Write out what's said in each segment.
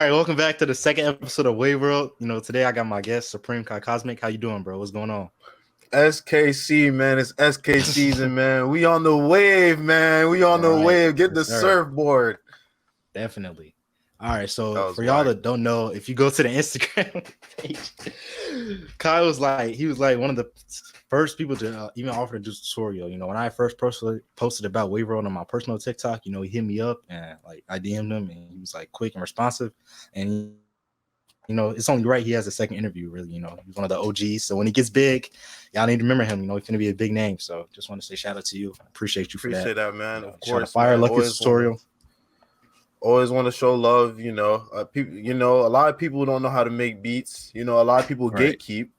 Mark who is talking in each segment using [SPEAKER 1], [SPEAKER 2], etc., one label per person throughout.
[SPEAKER 1] All right, welcome back to the second episode of Wave World. Today I got my guest, Supremekaicosmic. How you doing, bro? What's going on?
[SPEAKER 2] SKC, man. It's SK season, man. We on the wave, man. We on the
[SPEAKER 1] Right.
[SPEAKER 2] wave. Get
[SPEAKER 1] Yes,
[SPEAKER 2] the
[SPEAKER 1] sir.
[SPEAKER 2] surfboard.
[SPEAKER 1] Definitely. All right,
[SPEAKER 2] That
[SPEAKER 1] so
[SPEAKER 2] was
[SPEAKER 1] for y'all
[SPEAKER 2] whack.
[SPEAKER 1] that don't know, if you go to the Instagram page, Kyle was like one of the first people to even offer to do tutorial. When I first posted about Wave World on my personal TikTok, he hit me up and like I DM'd him and he was like quick and responsive. And it's only right he has a second interview, really. He's one of the OGs. So when he gets big, y'all need to remember him. He's going to be a big name. So just want to say shout out to you. I appreciate you for that.
[SPEAKER 2] Appreciate that, man. Of
[SPEAKER 1] Trying to
[SPEAKER 2] course,
[SPEAKER 1] fire
[SPEAKER 2] man.
[SPEAKER 1] Lucky tutorial.
[SPEAKER 2] Always want to show love. People. A lot of people don't know how to make beats. A lot of people
[SPEAKER 1] Right.
[SPEAKER 2] gatekeep.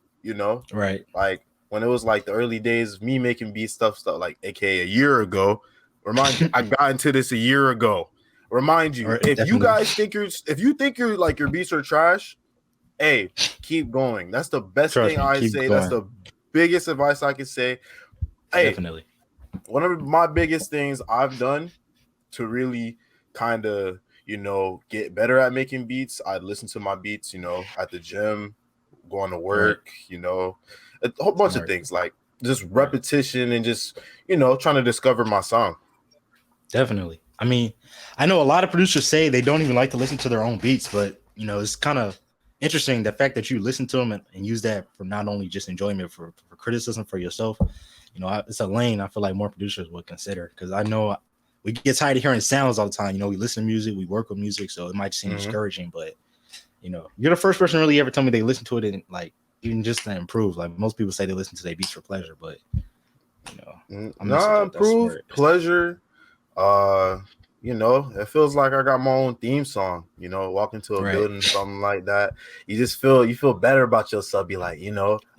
[SPEAKER 1] Right.
[SPEAKER 2] Like when it was like the early days of me making beat stuff like AKA a year ago. Remind you, I got into this a year ago. Remind you,
[SPEAKER 1] Right,
[SPEAKER 2] if
[SPEAKER 1] definitely.
[SPEAKER 2] you guys think you're like your beats are trash, hey, keep going. That's the best
[SPEAKER 1] Trust
[SPEAKER 2] thing
[SPEAKER 1] me,
[SPEAKER 2] I
[SPEAKER 1] keep
[SPEAKER 2] say.
[SPEAKER 1] going.
[SPEAKER 2] That's the biggest advice I can say. Hey,
[SPEAKER 1] Definitely.
[SPEAKER 2] one of my biggest things I've done to really kind of, get better at making beats, I listen to my beats, at the gym, going to work, a whole bunch of things like just repetition and just, trying to discover my song.
[SPEAKER 1] Definitely. I mean, I know a lot of producers say they don't even like to listen to their own beats, but it's kind of interesting the fact that you listen to them and use that for not only just enjoyment, for criticism for yourself. It's a lane I feel like more producers would consider, because I know we get tired of hearing sounds all the time. We listen to music, we work with music, so it might seem discouraging, but you're the first person really ever tell me they listen to it and like even just to improve. Like most people say they listen to their beats for pleasure, but
[SPEAKER 2] Improve pleasure. It feels like I got my own theme song. Walk into a building, something like that. You feel better about yourself. Be like,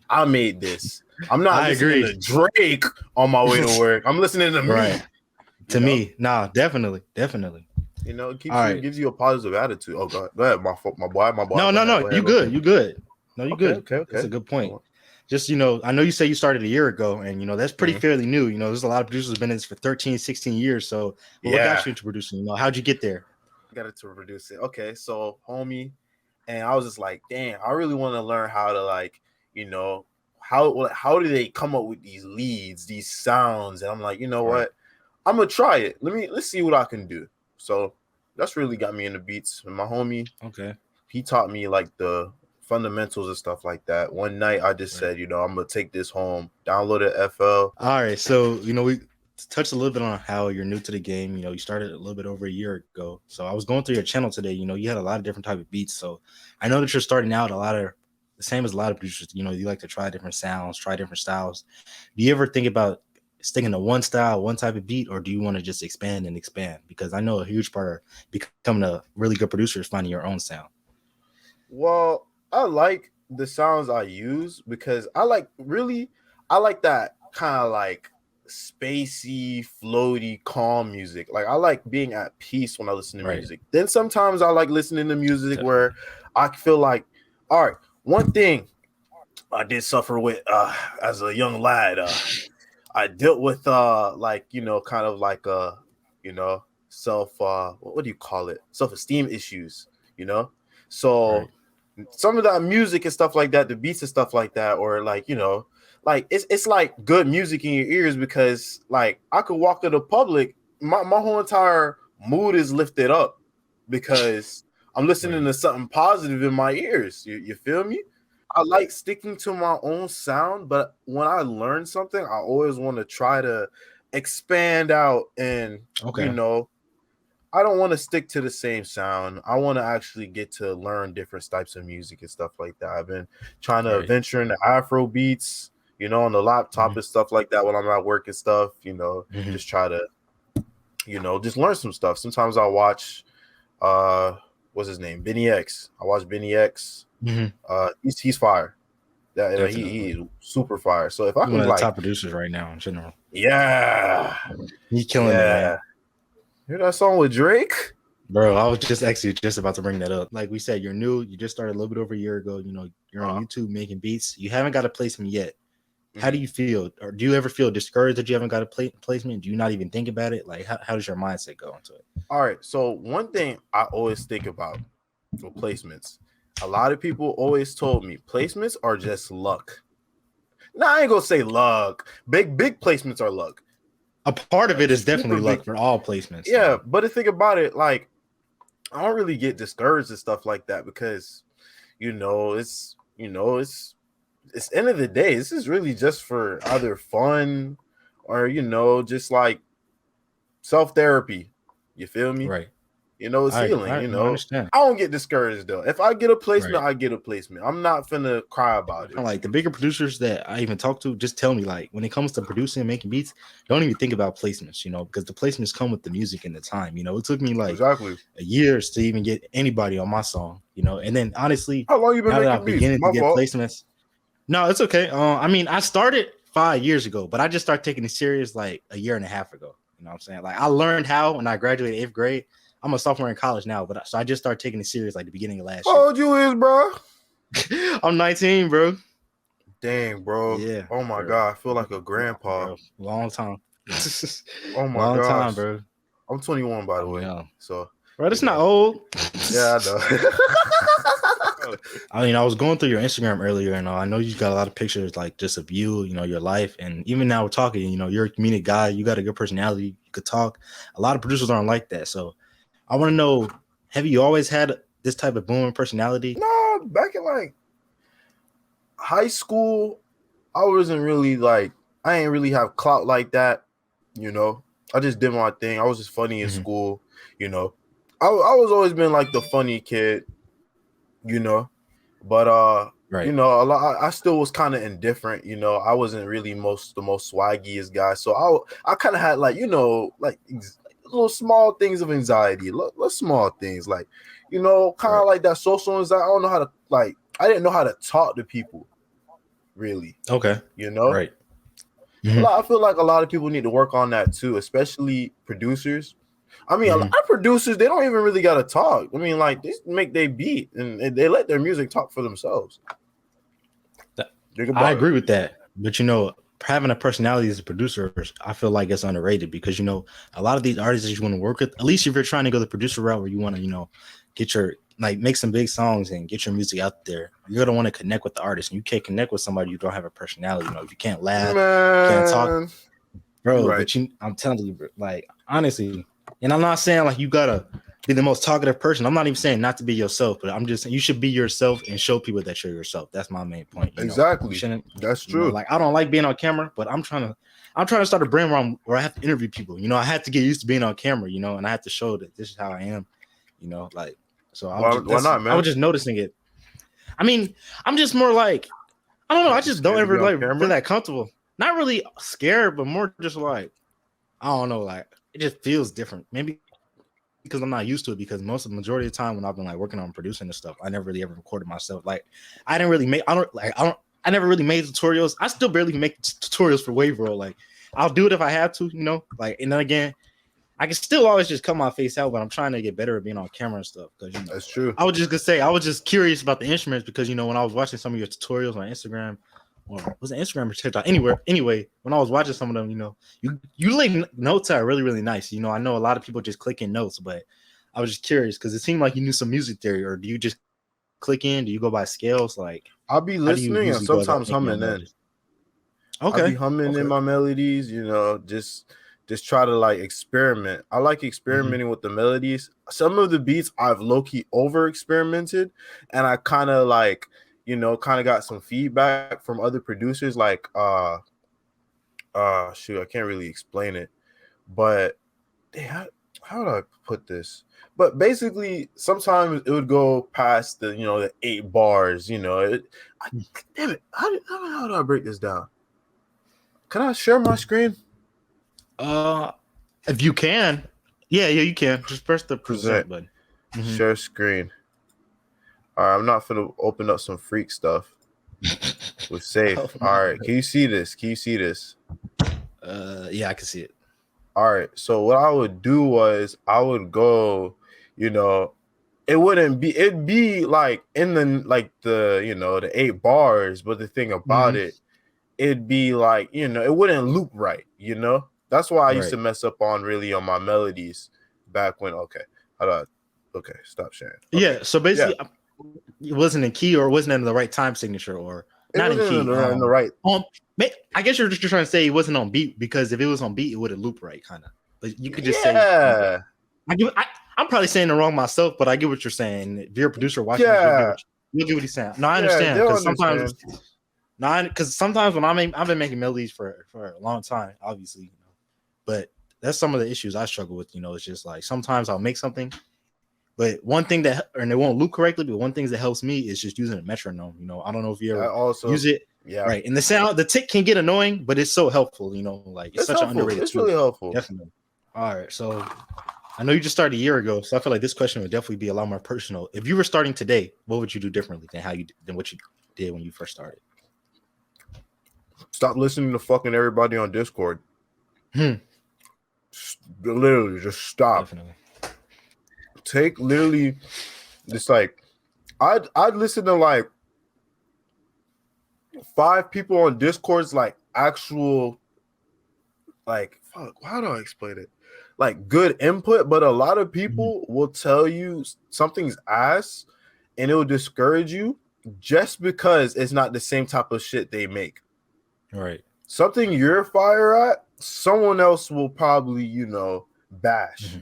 [SPEAKER 2] I made this. I'm not listening to Drake on my way to work. I'm listening to me.
[SPEAKER 1] To me, nah, definitely.
[SPEAKER 2] It gives you a positive attitude. Oh, go ahead, my boy.
[SPEAKER 1] No, you good. No, you good.
[SPEAKER 2] Okay.
[SPEAKER 1] That's a good point. Just, I know you say you started a year ago, and, that's pretty fairly new. There's a lot of producers who've been in this for 13, 16 years. So what got you into producing? How'd you get there?
[SPEAKER 2] I got into producing. Okay, so homie, and I was just like, damn, I really want to learn how to how do they come up with these leads, these sounds? And I'm like, what? I'm gonna try it. Let's see what I can do. So that's really got me into beats. And my homie, he taught me like the fundamentals and stuff like that. One night I just said, I'm gonna take this home, download it FL.
[SPEAKER 1] All right, so we touched a little bit on how you're new to the game. You started a little bit over a year ago. So I was going through your channel today. You had a lot of different type of beats. So I know that you're starting out the same as a lot of producers. You like to try different sounds, try different styles. Do you ever think about sticking to one style, one type of beat, or do you want to just expand and expand? Because I know a huge part of becoming a really good producer is finding your own sound.
[SPEAKER 2] Well, I like the sounds I use because I like that kind of like spacey, floaty, calm music. Like I like being at peace when I listen to music. Then sometimes I like listening to music where I feel like, all right, one thing I did suffer with as a young lad, I dealt with kind of like self what do you call it? Self-esteem issues, So some of that music and stuff like that, the beats and stuff like that, or like, like it's like good music in your ears because like I could walk to the public, my whole entire mood is lifted up because I'm listening to something positive in my ears. You feel me? I like sticking to my own sound, but when I learn something, I always want to try to expand out and I don't want to stick to the same sound. I want to actually get to learn different types of music and stuff like that. I've been trying to venture into Afro beats, on the laptop and stuff like that when I'm at work and stuff, just try to, just learn some stuff. Sometimes I'll watch, what's his name? Benny X. I watch Benny X. He's fire. Yeah, he's super fire. So if I can
[SPEAKER 1] one of the top producers right now in general.
[SPEAKER 2] Yeah.
[SPEAKER 1] He's killing it, man.
[SPEAKER 2] Hear that song with Drake?
[SPEAKER 1] Bro, I was just about to bring that up. Like we said, you're new. You just started a little bit over a year ago. You're on YouTube making beats. You haven't got a placement yet. How do you feel? Or do you ever feel discouraged that you haven't got a placement? Do you not even think about it? Like, how does your mindset go into it?
[SPEAKER 2] All right. So one thing I always think about with placements. A lot of people always told me placements are just luck. Nah, I ain't gonna say luck. Big placements are luck.
[SPEAKER 1] A part of it is
[SPEAKER 2] Super
[SPEAKER 1] definitely luck
[SPEAKER 2] big.
[SPEAKER 1] for all placements.
[SPEAKER 2] Yeah, but the thing about it, like, I don't really get discouraged and stuff like that because, it's end of the day, this is really just for either fun or just like self-therapy. You feel me?
[SPEAKER 1] Right.
[SPEAKER 2] It's healing.
[SPEAKER 1] I understand.
[SPEAKER 2] I don't get discouraged though. If I get a placement,
[SPEAKER 1] Right.
[SPEAKER 2] I get a placement. I'm not finna cry about it.
[SPEAKER 1] Like the bigger producers that I even talk to, just tell me, like, when it comes to producing and making beats, don't even think about placements, because the placements come with the music and the time. It took me like
[SPEAKER 2] Exactly
[SPEAKER 1] years to even get anybody on my song, and then honestly,
[SPEAKER 2] how long you been
[SPEAKER 1] now that
[SPEAKER 2] making
[SPEAKER 1] I'm
[SPEAKER 2] beats?
[SPEAKER 1] beginning
[SPEAKER 2] My
[SPEAKER 1] to get
[SPEAKER 2] fault.
[SPEAKER 1] placements, no, it's okay. I mean, I started 5 years ago, but I just started taking it serious like a year and a half ago. You know what I'm saying? Like I learned how when I graduated 8th grade. I'm a sophomore in college now, but so I just started taking it serious like the beginning of last
[SPEAKER 2] How
[SPEAKER 1] year.
[SPEAKER 2] old you is, bro?
[SPEAKER 1] I'm 19, bro.
[SPEAKER 2] Dang, bro.
[SPEAKER 1] Yeah.
[SPEAKER 2] Oh my
[SPEAKER 1] Bro.
[SPEAKER 2] god, I feel like a grandpa.
[SPEAKER 1] Bro. Long time.
[SPEAKER 2] Oh my
[SPEAKER 1] Long time,
[SPEAKER 2] gosh.
[SPEAKER 1] bro.
[SPEAKER 2] I'm 21 by the
[SPEAKER 1] I'm
[SPEAKER 2] way.
[SPEAKER 1] young.
[SPEAKER 2] So
[SPEAKER 1] Bro, that's not old.
[SPEAKER 2] Yeah, I know.
[SPEAKER 1] I mean, I was going through your Instagram earlier, and I know you got a lot of pictures, like just of you, your life, and even now we're talking. You're a comedic guy. You got a good personality. You could talk. A lot of producers aren't like that. So, I want to know: have you always had this type of booming personality?
[SPEAKER 2] No, back in like high school, I wasn't really like I ain't really have clout like that. I just did my thing. I was just funny in school. I was always been like the funny kid. But
[SPEAKER 1] Right.
[SPEAKER 2] a lot. I still was kind of indifferent. I wasn't really the most swaggiest guy. So I kind of had like like little small things of anxiety, little small things like kind of like that social anxiety. I don't know how to like. I didn't know how to talk to people, really.
[SPEAKER 1] Okay. Right.
[SPEAKER 2] I feel like a lot of people need to work on that too, especially producers. I mean, a lot of producers, they don't even really got to talk. I mean, like, they make their beat and they let their music talk for themselves.
[SPEAKER 1] I agree with that. But, having a personality as a producer, I feel like it's underrated because, a lot of these artists that you want to work with, at least if you're trying to go the producer route where you want to, get your, like, make some big songs and get your music out there, you're going to want to connect with the artist. And you can't connect with somebody you don't have a personality. If you can't laugh, you can't talk. Bro,
[SPEAKER 2] right.
[SPEAKER 1] But I'm telling you, bro, like, honestly, and I'm not saying like you gotta be the most talkative person. I'm not even saying not to be yourself, but I'm just saying you should be yourself and show people that you're yourself. That's my main point.
[SPEAKER 2] Exactly. That's true.
[SPEAKER 1] Like I don't like being on camera, but I'm trying to start a brand where I have to interview people. I had to get used to being on camera, and I have to show that this is how I am. Like so.
[SPEAKER 2] Why not, man?
[SPEAKER 1] I was just noticing it. I mean, I'm just more like I don't know. I just don't ever like feel that comfortable. Not really scared, but more just like I don't know. Like it just feels different. Maybe because I'm not used to it. Because most of the majority of the time when I've been like working on producing and stuff, I never really ever recorded myself. Like I never really made tutorials. I still barely make tutorials for Wavero. Like I'll do it if I have to, Like and then again, I can still always just cut my face out, but I'm trying to get better at being on camera and stuff. Because
[SPEAKER 2] that's true.
[SPEAKER 1] I was just gonna say I was just curious about the instruments because when I was watching some of your tutorials on Instagram. Or was it Instagram or TikTok? Anyway, when I was watching some of them, you lay notes out really, really nice. I know a lot of people just click in notes, but I was just curious because it seemed like you knew some music theory, or do you just click in? Do you go by scales? Like
[SPEAKER 2] I'll be listening and sometimes humming in. Okay. I'll be humming in my melodies, just try to like experiment. I like experimenting with the melodies. Some of the beats I've low-key over experimented, and I kind of like kind of got some feedback from other producers like shoot, I can't really explain it, but how do I put this? But basically sometimes it would go past the 8 bars, damn it, how do I break this down? Can I share my screen?
[SPEAKER 1] If you can. Yeah, you can. Just press the present button.
[SPEAKER 2] Share screen. All right, I'm not gonna open up some freak stuff. We're safe. All right, can you see this?
[SPEAKER 1] Yeah, I can see it.
[SPEAKER 2] All right, so what I would do was I would go, it'd be like in the the 8 bars, but the thing about it'd be like, it wouldn't loop right, That's why I used to mess up on my melodies back when. Okay, how do I Okay, stop sharing. Okay.
[SPEAKER 1] Yeah. So basically, it wasn't in key or it wasn't in the right time signature or
[SPEAKER 2] It
[SPEAKER 1] not in
[SPEAKER 2] wasn't
[SPEAKER 1] key.
[SPEAKER 2] in the right.
[SPEAKER 1] I guess you're just trying to say it wasn't on beat because if it was on beat, it would have looped right, kind of. But you could just say, I'm probably saying it wrong myself, but I get what you're saying. If you're a producer watching this, you'll get what he's saying. No, I understand because sometimes when I've been making melodies for a long time, obviously, but that's some of the issues I struggle with. It's just like sometimes I'll make something. But one thing and it won't loop correctly, but one thing that helps me is just using a metronome. I don't know if you ever use it.
[SPEAKER 2] Yeah.
[SPEAKER 1] Right. And the tick can get annoying, but it's so helpful, like it's such
[SPEAKER 2] helpful.
[SPEAKER 1] an underrated
[SPEAKER 2] It's
[SPEAKER 1] tool.
[SPEAKER 2] really helpful.
[SPEAKER 1] Definitely. All right. So I know you just started a year ago, so I feel like this question would definitely be a lot more personal. If you were starting today, what would you do differently than what you did when you first started?
[SPEAKER 2] Stop listening to fucking everybody on Discord. Literally, just stop.
[SPEAKER 1] Definitely.
[SPEAKER 2] Take literally just like I'd listen to like 5 people on Discord's like actual like fuck, how do I explain it? Like good input, but a lot of people will tell you something's ass and it will discourage you just because it's not the same type of shit they make.
[SPEAKER 1] Right.
[SPEAKER 2] Something you're fire at, someone else will probably, bash.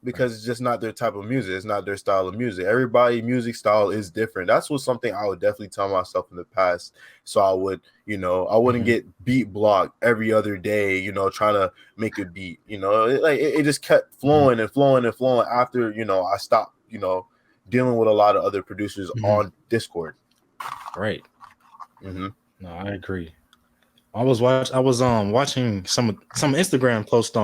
[SPEAKER 2] Because it's just not their type of music. It's not their style of music. Everybody's music style is different. That's something I would definitely tell myself in the past. So I would, I wouldn't get beat blocked every other day, trying to make a beat. It just kept flowing and flowing and flowing after, I stopped, dealing with a lot of other producers on Discord.
[SPEAKER 1] Right. No, I agree. I was watching some Instagram post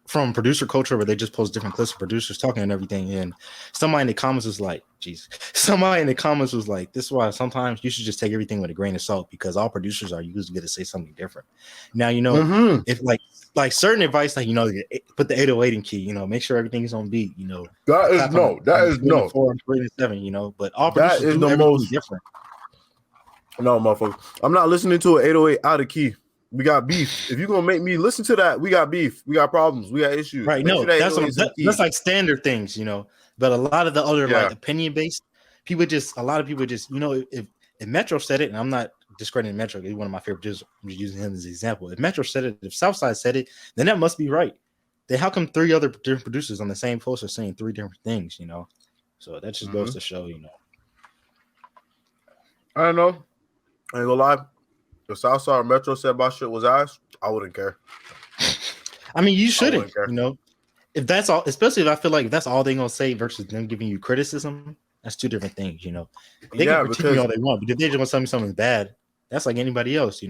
[SPEAKER 1] from producer culture where they just post different clips of producers talking and everything, and somebody in the comments was like, this is why sometimes you should just take everything with a grain of salt because all producers are usually going to say something different. Now, if like certain advice, like, put the 808 in key, make sure everything is on beat,
[SPEAKER 2] that is no
[SPEAKER 1] 4 and 3 and 7, but all producers
[SPEAKER 2] that is
[SPEAKER 1] do
[SPEAKER 2] the
[SPEAKER 1] everything
[SPEAKER 2] most
[SPEAKER 1] different.
[SPEAKER 2] No, motherfucker, I'm not listening to an 808 out of key. We got beef. If you're gonna make me listen to that, we got beef. We got problems. We got issues.
[SPEAKER 1] Right? No, that's like standard things, But a lot of the other like opinion based people a lot of people just, if Metro said it, and I'm not discrediting Metro, he's one of my favorite producers. I'm just using him as an example. If Metro said it, if Southside said it, then that must be right. Then how come 3 other different producers on the same post are saying 3 different things? So that just goes to show,
[SPEAKER 2] I don't know. I ain't gonna lie. If Southside or Metro said my shit was ass, I wouldn't care.
[SPEAKER 1] I mean, you shouldn't, if that's all, especially if I feel like that's all they're gonna say versus them giving you criticism, that's 2 different things, They can critique me all they want, but if they just want to tell me something's bad, that's like anybody else, I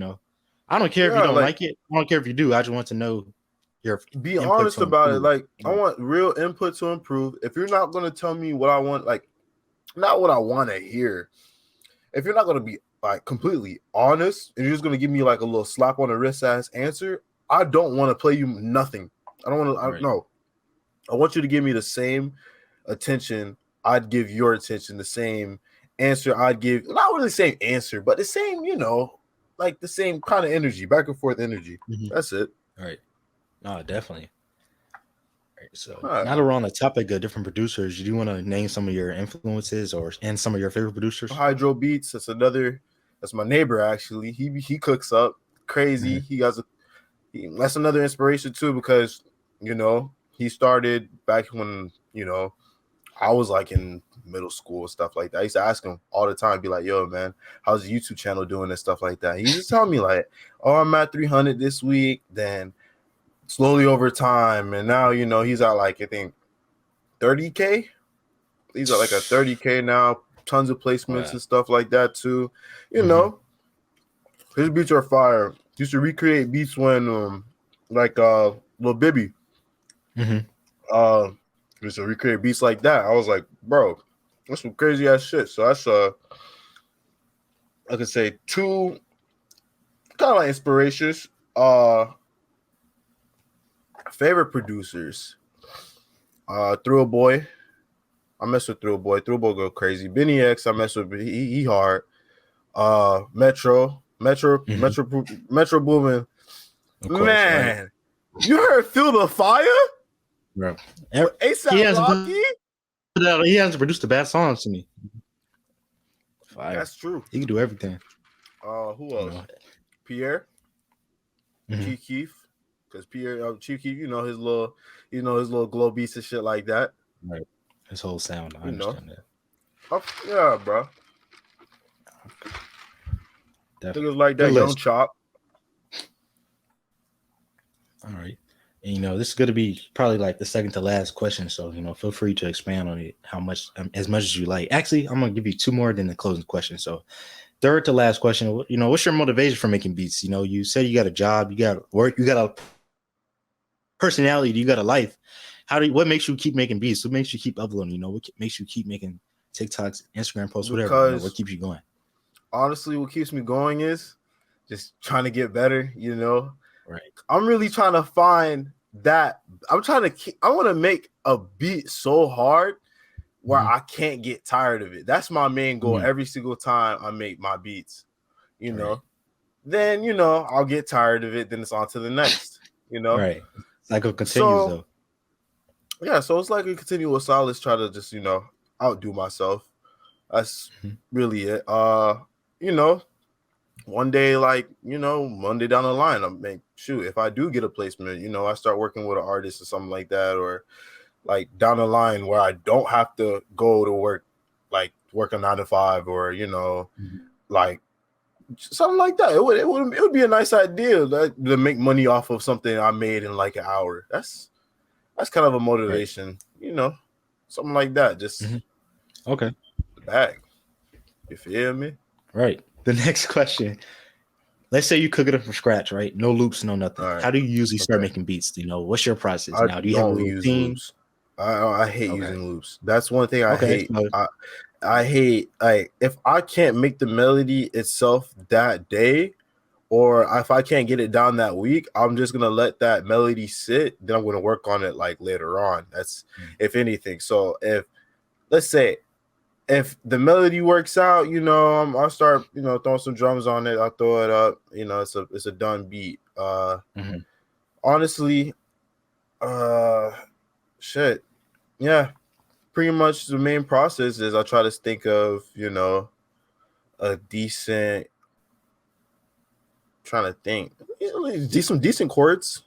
[SPEAKER 1] don't care if you don't like it. I don't care if you do. I just want to know your
[SPEAKER 2] be honest about it. Like, I want real input to improve. If you're not gonna tell me what I want, like not what I want to hear, if you're not gonna be like completely honest and you're just gonna give me like a little slap on the wrist ass answer, I don't want to play you nothing. I don't want to. No, I want you to give me the same attention I'd give your attention, the same answer I'd give. Not really the same answer, but the same, like the same kind of energy, back and forth energy. That's it.
[SPEAKER 1] All right. No, definitely. Right, so now that we're on the topic of different producers, do you want to name some of your influences and some of your favorite producers?
[SPEAKER 2] Hydro Beats. That's my neighbor actually. He cooks up crazy. That's another inspiration too, because he started back when I was like in middle school and stuff like that. I used to ask him all the time, be like, yo man, how's the YouTube channel doing and stuff like that. He used to tell me like, oh, I'm at 300 this week, then slowly over time, and now he's at like I think 30K. He's at like a 30K now, tons of placements and stuff like that too. His beats are fire. He used to recreate beats when like Lil Bibby. Used to recreate beats like that. I was like, bro, that's some crazy ass shit. So that's I could say 2 kind of like inspirations. Favorite producers. Thrill Boy. I mess with Thrill Boy. Thrill Boy go crazy. Benny X, I mess with. He hard. Metro Boomin. Man, right? You heard "Feel the Fire"?
[SPEAKER 1] Bro,
[SPEAKER 2] A$AP Rocky.
[SPEAKER 1] He hasn't produced the bad songs to me. Fire.
[SPEAKER 2] That's true.
[SPEAKER 1] He can do everything.
[SPEAKER 2] Who
[SPEAKER 1] You
[SPEAKER 2] else?
[SPEAKER 1] know.
[SPEAKER 2] Pierre,
[SPEAKER 1] Mhm.
[SPEAKER 2] Chief Keef, because Pierre, Chief Keef, his little glow beats and shit like that.
[SPEAKER 1] Right. His whole sound. I
[SPEAKER 2] You know.
[SPEAKER 1] understand that.
[SPEAKER 2] Yeah, bro.
[SPEAKER 1] Definitely.
[SPEAKER 2] Niggas like
[SPEAKER 1] Good
[SPEAKER 2] that. Young
[SPEAKER 1] list.
[SPEAKER 2] Chop.
[SPEAKER 1] All right. And, this is going to be probably like the second to last question. So, feel free to expand on it as much as you like. Actually, I'm going to give you two more than the closing question. So, third to last question, what's your motivation for making beats? You said you got a job, you got work, you got a personality, you got a life. What makes you keep making beats? What makes you keep uploading? What makes you keep making TikToks, Instagram posts, whatever? What keeps you going?
[SPEAKER 2] Honestly, what keeps me going is just trying to get better,
[SPEAKER 1] Right.
[SPEAKER 2] I'm really trying to find that. I want to make a beat so hard where I can't get tired of it. That's my main goal every single time I make my beats,
[SPEAKER 1] Right.
[SPEAKER 2] Then, I'll get tired of it. Then it's on to the next,
[SPEAKER 1] Right. Cycle continues though.
[SPEAKER 2] Yeah. So it's like a continuous solace, try to just, outdo myself. That's really it. One day, Monday down the line, if I do get a placement, I start working with an artist or something like that, or like down the line where I don't have to go to work, like work a 9 to 5, or like something like that. It would be a nice idea to make money off of something I made in like an hour. That's kind of a motivation, something like that. Just
[SPEAKER 1] okay,
[SPEAKER 2] the bag. You feel me?
[SPEAKER 1] Right. The next question. Let's say you cook it up from scratch, right? No loops, no nothing.
[SPEAKER 2] Right.
[SPEAKER 1] How do you usually start making beats? What's your process
[SPEAKER 2] I
[SPEAKER 1] now? Do you have a
[SPEAKER 2] don't use
[SPEAKER 1] routine?
[SPEAKER 2] loops. I hate using loops. That's one thing I hate.
[SPEAKER 1] So,
[SPEAKER 2] I hate, like, if I can't make the melody itself that day, or if I can't get it down that week, I'm just gonna let that melody sit. Then I'm gonna work on it like later on. That's if anything. So let's say if the melody works out, I'll start, throwing some drums on it. I'll throw it up. It's a done beat. Honestly, shit. Yeah. Pretty much the main process is I try to think of, a decent, trying to think, some decent chords.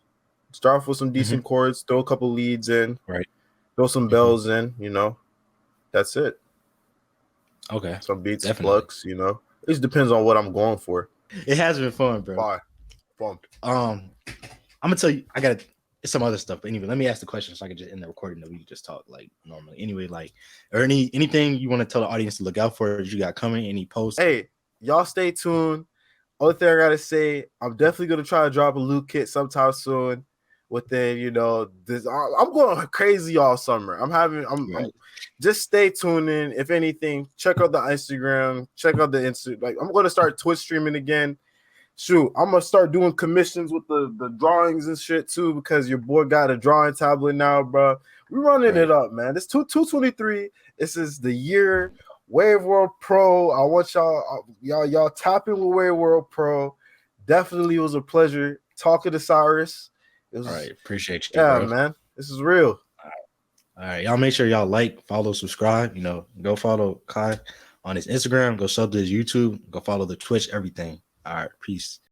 [SPEAKER 2] Start off with some decent chords, throw a couple leads in,
[SPEAKER 1] right.
[SPEAKER 2] Throw some bells in, That's it.
[SPEAKER 1] Okay.
[SPEAKER 2] Some beats,
[SPEAKER 1] Definitely.
[SPEAKER 2] flux, It just depends on what I'm going for.
[SPEAKER 1] It has been fun, bro.
[SPEAKER 2] Bye. Fun.
[SPEAKER 1] I'm gonna tell you, I got some other stuff, but anyway, let me ask the question so I can just end the recording that we can just talk like normally. Anyway, or anything you want to tell the audience to look out for that you got coming, any posts?
[SPEAKER 2] Hey, y'all stay tuned. Only thing I gotta say, I'm definitely gonna try to drop a loot kit sometime soon. Within, this, I'm going crazy all summer. I'm just stay tuned in. If anything, check out the Instagram, check out the Insta. Like, I'm gonna start Twitch streaming again. Shoot, I'm gonna start doing commissions with the drawings and shit too, because your boy got a drawing tablet now, bro. We're running it up, man. It's 223. This is the year Wave World Pro. I want y'all tap in with Wave World Pro. Definitely was a pleasure talking to Cyrus. It was,
[SPEAKER 1] all right, appreciate you.
[SPEAKER 2] Yeah,
[SPEAKER 1] bro.
[SPEAKER 2] man. This is real.
[SPEAKER 1] All right, y'all make sure y'all like, follow, subscribe. Go follow Kai on his Instagram. Go sub to his YouTube. Go follow the Twitch. Everything. All right, peace.